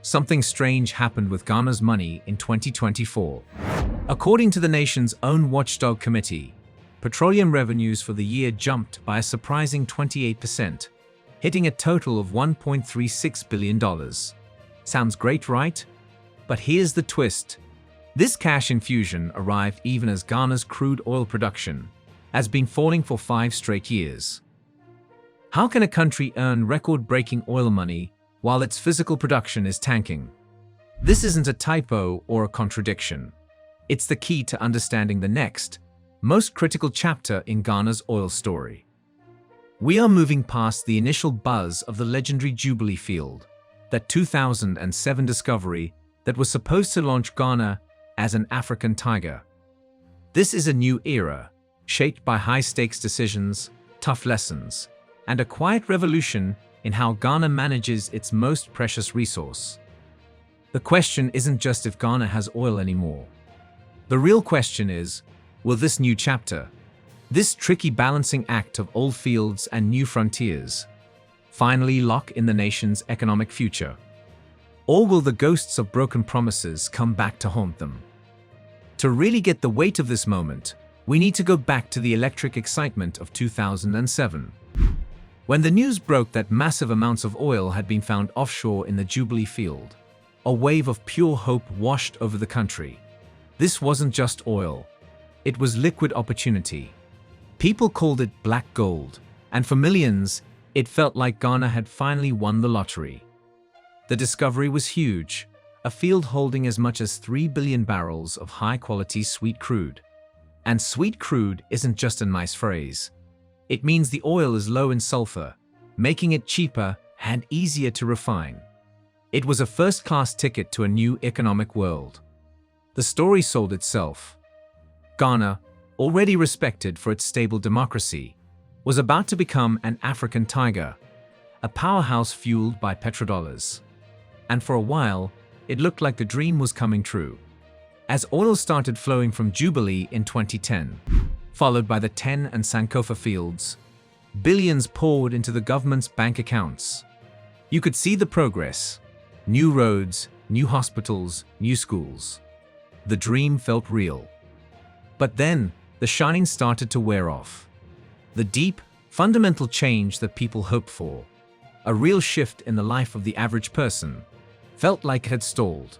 something strange happened with Ghana's money in 2024. According to the nation's own watchdog committee, petroleum revenues for the year jumped by a surprising 28%, hitting a total of $1.36 billion. Sounds great, right? But here's the twist. This cash infusion arrived even as Ghana's crude oil production has been falling for 5 straight years. How can a country earn record-breaking oil money while its physical production is tanking? This isn't a typo or a contradiction. It's the key to understanding the next, most critical chapter in Ghana's oil story. We are moving past the initial buzz of the legendary Jubilee field, that 2007 discovery that was supposed to launch Ghana as an African tiger. This is a new era, shaped by high-stakes decisions, tough lessons, and a quiet revolution in how Ghana manages its most precious resource. The question isn't just if Ghana has oil anymore. The real question is, will this new chapter, this tricky balancing act of old fields and new frontiers, finally lock in the nation's economic future? Or will the ghosts of broken promises come back to haunt them? To really get the weight of this moment, we need to go back to the electric excitement of 2007. When the news broke that massive amounts of oil had been found offshore in the Jubilee field, a wave of pure hope washed over the country. This wasn't just oil. It was liquid opportunity. People called it black gold, and for millions, it felt like Ghana had finally won the lottery. The discovery was huge, a field holding as much as 3 billion barrels of high-quality sweet crude. And sweet crude isn't just a nice phrase. It means the oil is low in sulfur, making it cheaper and easier to refine. It was a first-class ticket to a new economic world. The story sold itself. Ghana, already respected for its stable democracy, was about to become an African tiger, a powerhouse fueled by petrodollars. And for a while, it looked like the dream was coming true. As oil started flowing from Jubilee in 2010, followed by the TEN and Sankofa fields, billions poured into the government's bank accounts. You could see the progress. New roads, new hospitals, new schools. The dream felt real. But then, the shine started to wear off. The deep, fundamental change that people hoped for, a real shift in the life of the average person, felt like it had stalled.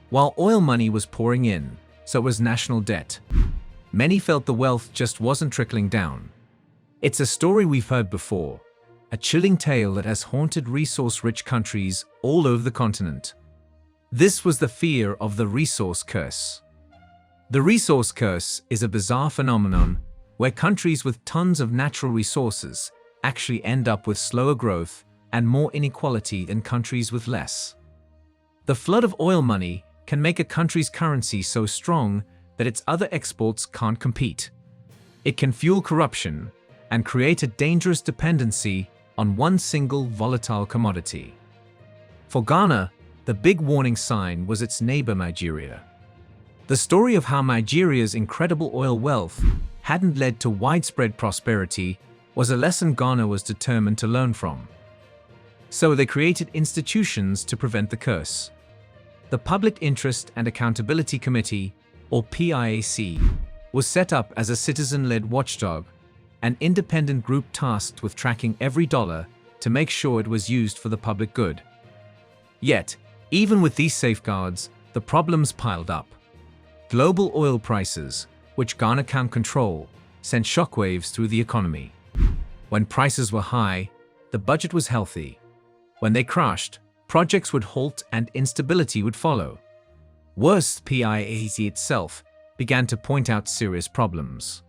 While oil money was pouring in, so was national debt. Many felt the wealth just wasn't trickling down. It's a story we've heard before, a chilling tale that has haunted resource-rich countries all over the continent. This was the fear of the resource curse. The resource curse is a bizarre phenomenon where countries with tons of natural resources actually end up with slower growth and more inequality than countries with less. The flood of oil money can make a country's currency so strong that its other exports can't compete. It can fuel corruption and create a dangerous dependency on one single volatile commodity. For Ghana, the big warning sign was its neighbor Nigeria. The story of how Nigeria's incredible oil wealth hadn't led to widespread prosperity was a lesson Ghana was determined to learn from. So they created institutions to prevent the curse. The Public Interest and Accountability Committee, or PIAC, was set up as a citizen-led watchdog, an independent group tasked with tracking every dollar to make sure it was used for the public good. Yet, even with these safeguards, the problems piled up. Global oil prices, which Ghana can't control, sent shockwaves through the economy. When prices were high, the budget was healthy. When they crashed, projects would halt and instability would follow. Worse, PIAC itself began to point out serious problems.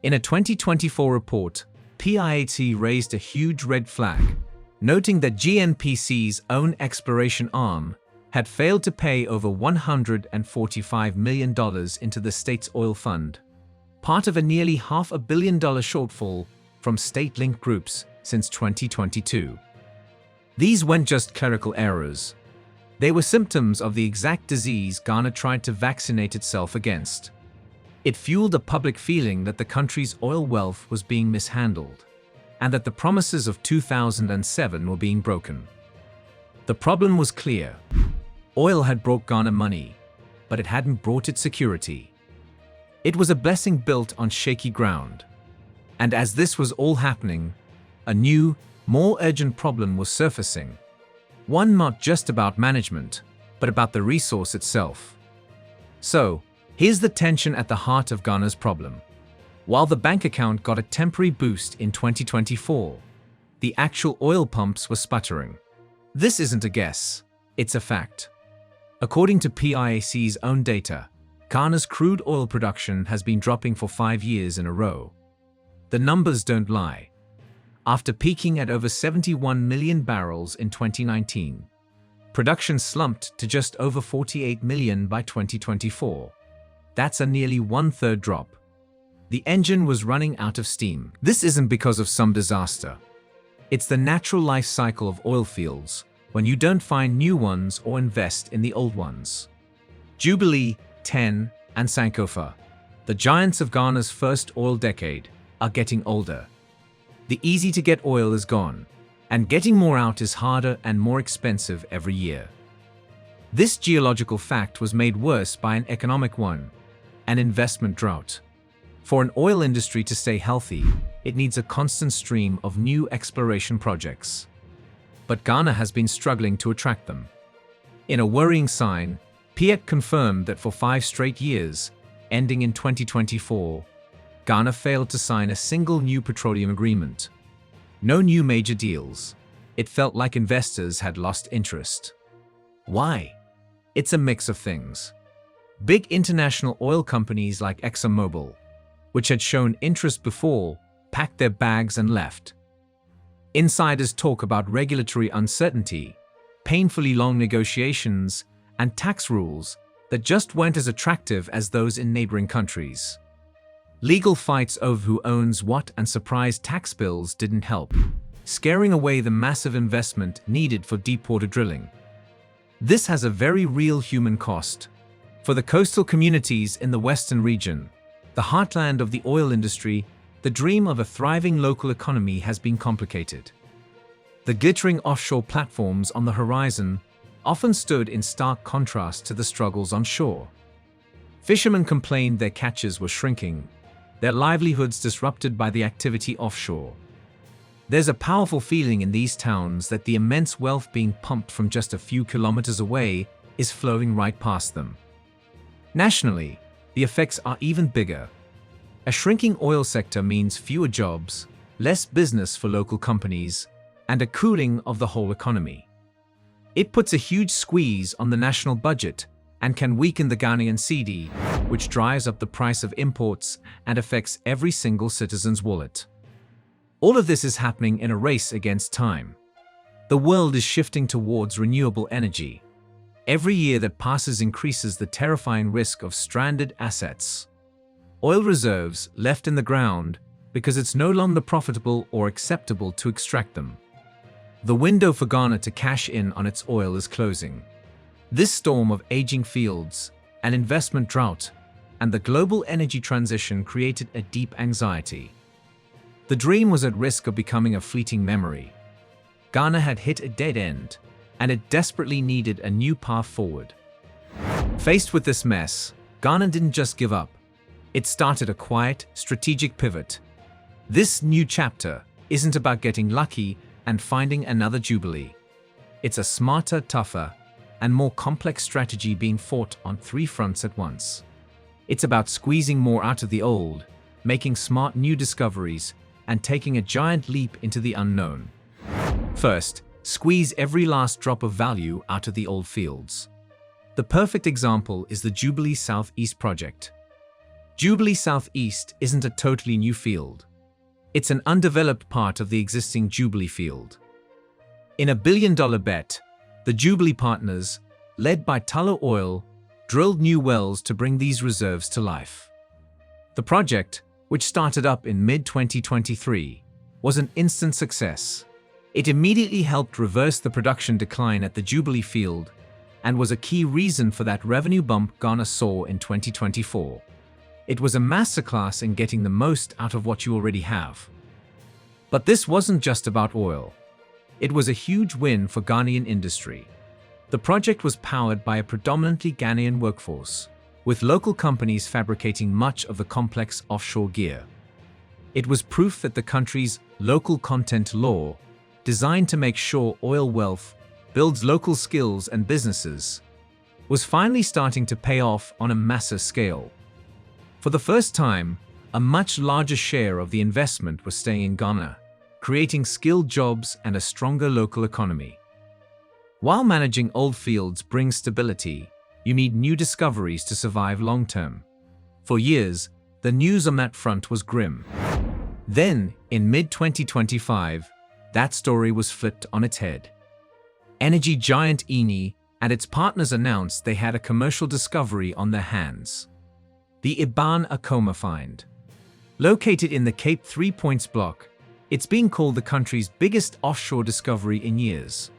In a 2024 report, PIAC raised a huge red flag, noting that GNPC's own exploration arm had failed to pay over $145 million into the state's oil fund, part of a nearly $500 million shortfall from state-linked groups since 2022. These weren't just clerical errors. They were symptoms of the exact disease Ghana tried to vaccinate itself against. It fueled a public feeling that the country's oil wealth was being mishandled, and that the promises of 2007 were being broken. The problem was clear. Oil had brought Ghana money, but it hadn't brought it security. It was a blessing built on shaky ground. And as this was all happening, a new, more urgent problem was surfacing. One not just about management, but about the resource itself. So, here's the tension at the heart of Ghana's problem. While the bank account got a temporary boost in 2024, the actual oil pumps were sputtering. This isn't a guess, it's a fact. According to PIAC's own data, Ghana's crude oil production has been dropping for 5 years in a row. The numbers don't lie. After peaking at over 71 million barrels in 2019, production slumped to just over 48 million by 2024. That's a nearly one-third drop. The engine was running out of steam. This isn't because of some disaster. It's the natural life cycle of oil fields when you don't find new ones or invest in the old ones. Jubilee, TEN, and Sankofa, the giants of Ghana's first oil decade, are getting older. The easy-to-get oil is gone, and getting more out is harder and more expensive every year. This geological fact was made worse by an economic one, an investment drought. For an oil industry to stay healthy, it needs a constant stream of new exploration projects. But Ghana has been struggling to attract them. In a worrying sign, PIAC confirmed that for 5 straight years, ending in 2024, Ghana failed to sign a single new petroleum agreement. No new major deals. It felt like investors had lost interest. Why? It's a mix of things. Big international oil companies like ExxonMobil, which had shown interest before, packed their bags and left. Insiders talk about regulatory uncertainty, painfully long negotiations, and tax rules that just weren't as attractive as those in neighboring countries. Legal fights over who owns what and surprise tax bills didn't help, scaring away the massive investment needed for deepwater drilling. This has a very real human cost. For the coastal communities in the western region, the heartland of the oil industry, the dream of a thriving local economy has been complicated. The glittering offshore platforms on the horizon often stood in stark contrast to the struggles on shore. Fishermen complained their catches were shrinking, their livelihoods disrupted by the activity offshore. There's a powerful feeling in these towns that the immense wealth being pumped from just a few kilometers away is flowing right past them. Nationally, the effects are even bigger. A shrinking oil sector means fewer jobs, less business for local companies, and a cooling of the whole economy. It puts a huge squeeze on the national budget and can weaken the Ghanaian cedi, which drives up the price of imports and affects every single citizen's wallet. All of this is happening in a race against time. The world is shifting towards renewable energy. Every year that passes increases the terrifying risk of stranded assets. Oil reserves left in the ground because it's no longer profitable or acceptable to extract them. The window for Ghana to cash in on its oil is closing. This storm of aging fields, an investment drought, and the global energy transition created a deep anxiety. The dream was at risk of becoming a fleeting memory. Ghana had hit a dead end, and it desperately needed a new path forward. Faced with this mess, Ghana didn't just give up. It started a quiet, strategic pivot. This new chapter isn't about getting lucky and finding another Jubilee. It's a smarter, tougher, and more complex strategy being fought on 3 fronts at once. It's about squeezing more out of the old, making smart new discoveries, and taking a giant leap into the unknown. First, squeeze every last drop of value out of the old fields. The perfect example is the Jubilee Southeast project. Jubilee Southeast isn't a totally new field. It's an undeveloped part of the existing Jubilee field. In a billion-dollar bet, the Jubilee partners, led by Tullow Oil, drilled new wells to bring these reserves to life. The project, which started up in mid-2023, was an instant success. It immediately helped reverse the production decline at the Jubilee field and was a key reason for that revenue bump Ghana saw in 2024. It was a masterclass in getting the most out of what you already have. But this wasn't just about oil. It was a huge win for Ghanaian industry. The project was powered by a predominantly Ghanaian workforce, with local companies fabricating much of the complex offshore gear. It was proof that the country's local content law, designed to make sure oil wealth builds local skills and businesses, was finally starting to pay off on a massive scale. For the first time, a much larger share of the investment was staying in Ghana, creating skilled jobs and a stronger local economy. While managing old fields brings stability, you need new discoveries to survive long-term. For years, the news on that front was grim. Then, in mid-2025, that story was flipped on its head. Energy giant Eni and its partners announced they had a commercial discovery on their hands. The Iban Akoma find. Located in the Cape 3 Points block, it's being called the country's biggest offshore discovery in years.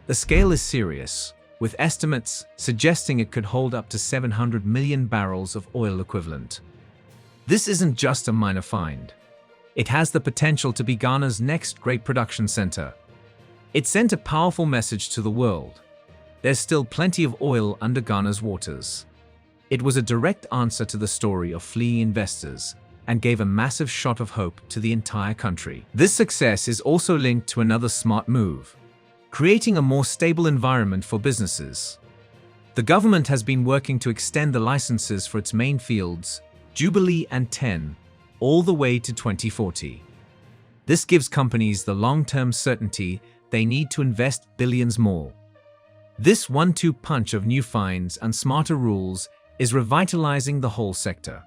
The scale is serious, with estimates suggesting it could hold up to 700 million barrels of oil equivalent. This isn't just a minor find. It has the potential to be Ghana's next great production center. It sent a powerful message to the world. There's still plenty of oil under Ghana's waters. It was a direct answer to the story of fleeing investors and gave a massive shot of hope to the entire country. This success is also linked to another smart move: creating a more stable environment for businesses. The government has been working to extend the licenses for its main fields, Jubilee and 10, all the way to 2040. This gives companies the long-term certainty they need to invest billions more. This one-two punch of new fines and smarter rules is revitalizing the whole sector.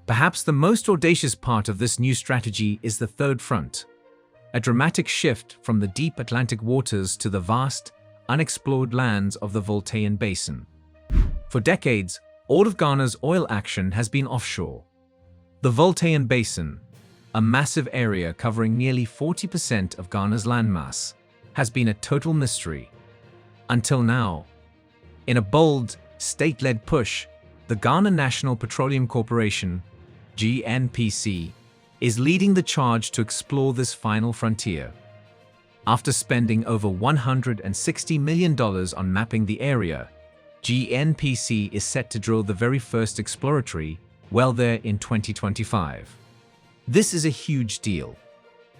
Perhaps the most audacious part of this new strategy is the third front: a dramatic shift from the deep Atlantic waters to the vast, unexplored lands of the Voltaian Basin. For decades, all of Ghana's oil action has been offshore. The Voltaian Basin, a massive area covering nearly 40% of Ghana's landmass, has been a total mystery. Until now. In a bold, state-led push, the Ghana National Petroleum Corporation, GNPC, is leading the charge to explore this final frontier. After spending over $160 million on mapping the area, GNPC is set to drill the very first exploratory well there in 2025. This is a huge deal.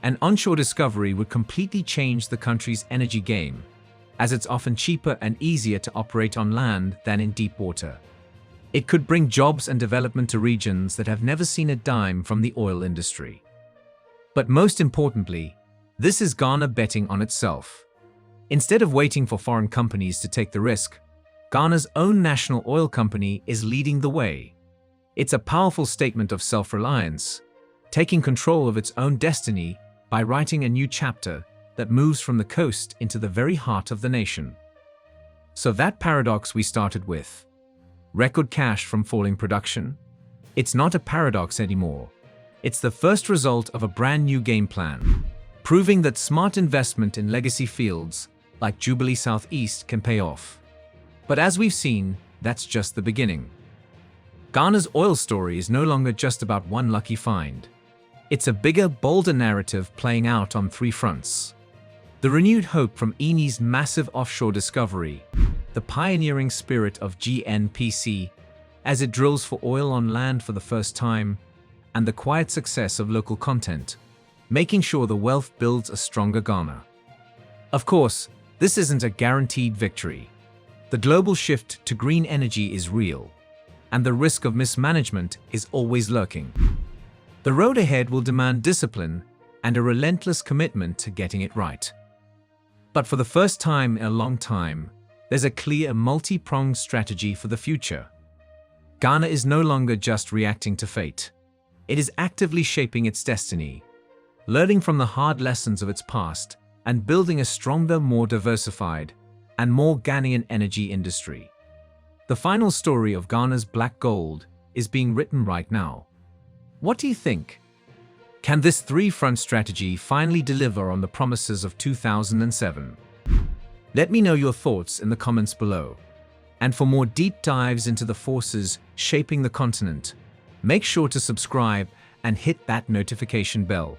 An onshore discovery would completely change the country's energy game, as it's often cheaper and easier to operate on land than in deep water. It could bring jobs and development to regions that have never seen a dime from the oil industry. But most importantly, this is Ghana betting on itself. Instead of waiting for foreign companies to take the risk, Ghana's own national oil company is leading the way. It's a powerful statement of self-reliance, taking control of its own destiny by writing a new chapter that moves from the coast into the very heart of the nation. So that paradox we started with, record cash from falling production, it's not a paradox anymore. It's the first result of a brand new game plan, proving that smart investment in legacy fields like Jubilee Southeast can pay off. But as we've seen, that's just the beginning. Ghana's oil story is no longer just about one lucky find. It's a bigger, bolder narrative playing out on three fronts. The renewed hope from Eni's massive offshore discovery, the pioneering spirit of GNPC as it drills for oil on land for the first time, and the quiet success of local content, making sure the wealth builds a stronger Ghana. Of course, this isn't a guaranteed victory. The global shift to green energy is real, and the risk of mismanagement is always lurking. The road ahead will demand discipline and a relentless commitment to getting it right. But for the first time in a long time, there's a clear multi-pronged strategy for the future. Ghana is no longer just reacting to fate. It is actively shaping its destiny, learning from the hard lessons of its past and building a stronger, more diversified, and more Ghanaian energy industry. The final story of Ghana's black gold is being written right now. What do you think? Can this three-front strategy finally deliver on the promises of 2007? Let me know your thoughts in the comments below. And for more deep dives into the forces shaping the continent, make sure to subscribe and hit that notification bell.